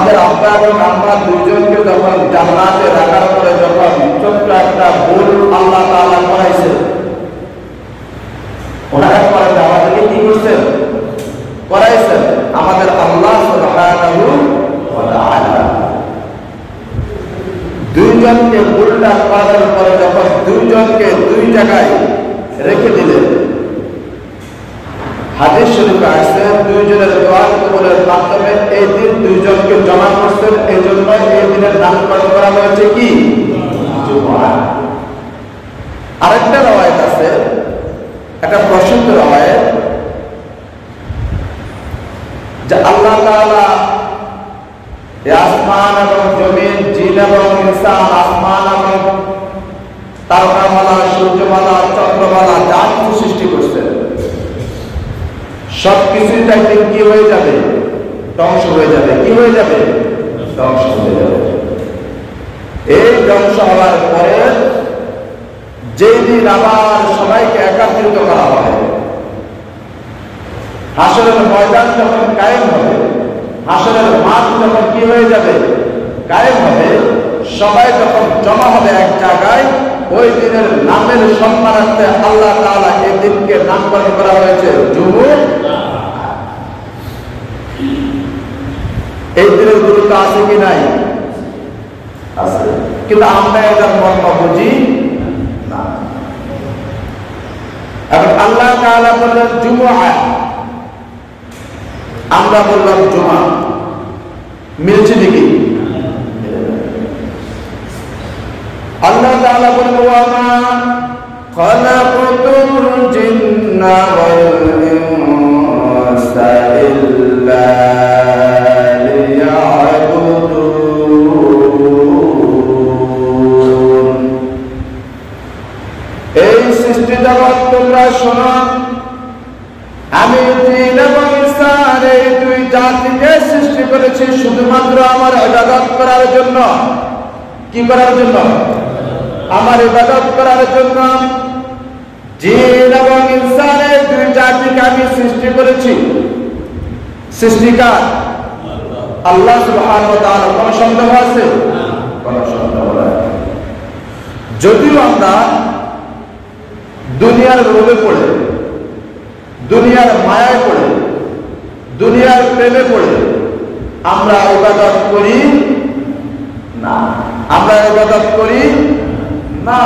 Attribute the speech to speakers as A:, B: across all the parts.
A: আমাদের আব্বা এবং আম্মা দুইজনকে যখন জান্নাতে রাখার পরে যখন ছোট্ট একটা ভুল আল্লাহ তাআলা করাইছে, ওনারা করেন আমাদেরকে কি করছেন? করাইছেন। আমাদের আল্লাহ সুবহানাহু ওয়া তাআলা দুইজনকে ভুলটা করার পরে যখন দুইজনকে দুই জায়গায় রেখে দিলেন, হাদিস শরীফে আছে দুইজনের দোয়া কবুলের মাধ্যমে এই দিন দুইজনকে জমা করছেন। এই জন্য এই দিনের নামকরণ করা হয়েছে কি? জুমআ। আরেকটা রওয়ায়াত আছে, একটা প্রসিদ্ধ রওয়ায়াত, যে আল্লাহ তাআলা আসমান এবং জমিন, জিন এবং ইনসান, আসমান এবং তারকামালা, সূর্যমালা, চন্দ্রমালা যা কিছু সৃষ্টি করছেন সবকিছুই একদিন কি হয়ে যাবে? ধ্বংস হয়ে যাবে। কি হয়ে যাবে? ধ্বংস হয়ে যাবে। এই ধ্বংস হওয়ার পরে যেই দিন আবার সবাইকে একত্রিত করা হবে, হাসরের ময়দান যখন কায়েম হবে, হাসরের মাঠ যখন কি হয়ে যাবে? কায়েম হবে, সবাই যখন জমা হবে এক জায়গায়, ওই দিনের নামের সম্মানার্থে আল্লাহ তাআলা এই দিনকে নামকরণ করা হয়েছে জুমআ। এই দিনের গুরুত্ব আছে কি নাই? আছে, কিন্তু আমরা এটার মর্ম বুঝি না। এখন আল্লাহ তাআলা বললেন জুমআ, আমরা বললাম জুমআ, মিলছে নাকি? আল্লাহ তাআলা বলেন ওয়া মা খালাকতুল জিন্না ওয়াল ইনসা ইল্লা লিয়াবুদুন। এই সৃষ্টি জগৎ তোমরা শোনো, আমি জিন এবং ইনসান এই দুই জাতিকে সৃষ্টি করেছি শুধুমাত্র আমার ইবাদত করার জন্য। কি করার জন্য? আমার ইবাদত করার জন্য। জিন এবং ইনসান এই দুই জাতিকে আমি সৃষ্টি করেছি। সৃষ্টিকার আল্লাহ সুবহানাহু ওয়া তাআলা। কোনো সন্দেহ আছে? কোনো সন্দেহ নাই। যদিও আমরা দুনিয়ার লোভে পড়ে, দুনিয়ার মায়ায় পড়ে, দুনিয়ার প্রেমে পড়ে আমরা ইবাদত করি না। আমরা ইবাদত করি না।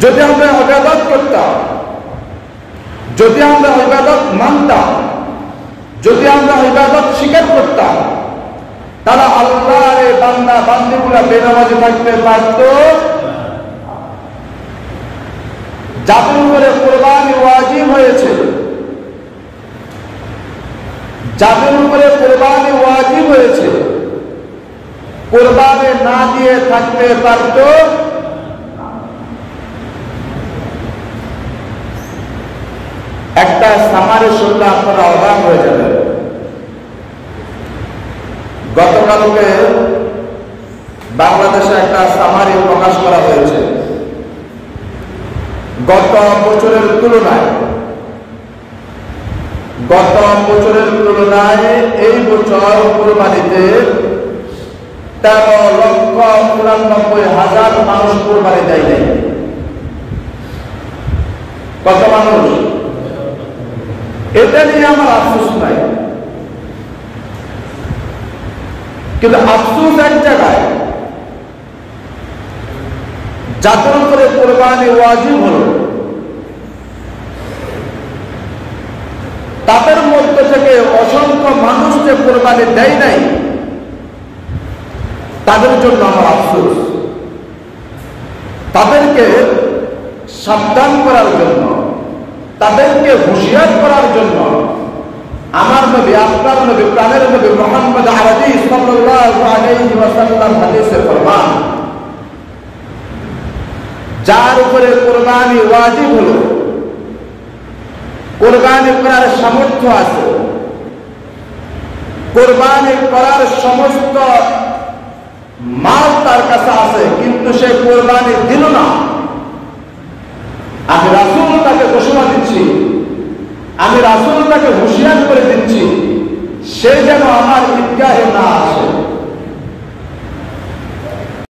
A: যদি আমরা ইবাদত করতাম, যদি আমরা ইবাদত মানতাম, যদি আমরা ইবাদত স্বীকার করতাম, তাহলে আল্লাহর এই বান্দা বান্দীগুলা বেনামাজি থাকতে পারত? যাদের উপরে কুরবানি ওয়াজিব হয়েছে, যাদের উপরে কুরবানি ওয়াজিব হয়েছে, কুরবানি না দিয়ে থাকতে পারত? একটা সামারি শুনলে আপনারা অবাক হয়ে যাবেন। গতকালকে বাংলাদেশে একটা সামারি প্রকাশ করা হয়েছে। গত বছরের তুলনায় এই বছর কুরবানিতে 13,99,000 মানুষ কুরবানি দেয় নাই। কত মানুষ? এটা নিয়ে আমার আফসোস নাই, কিন্তু আফসোস এক জায়গায়, যাদের উপরে কুরবানি ওয়াজিব হলো তাদের মধ্যে থেকে অসংখ্য মানুষ যে কুরবানি দেয় নাই, তাদের জন্য আমার আফসোস। তাদেরকে সাবধান করার জন্য, তাদেরকে হুঁশিয়ার করার জন্য আমার নবী, আপনার নবী, প্রাণের নবী মুহাম্মদ আরবি সাল্লাল্লাহু আলাইহি ওয়াসাল্লাম হাদিসে ফরমান, যার উপরে কুরবানি ওয়াজিব হলো, কুরবানি করার সামর্থ্য আছে, কুরবানি করার সমস্ত মাল তার কাছে আছে, কিন্তু সে কুরবানি দিল না, আমি রাসূল তাকে ঘোষণা দিচ্ছি, আমি রাসূল তাকে হুঁশিয়ার করে দিচ্ছি, সে যেন আমার ঈদগাহে না আসে।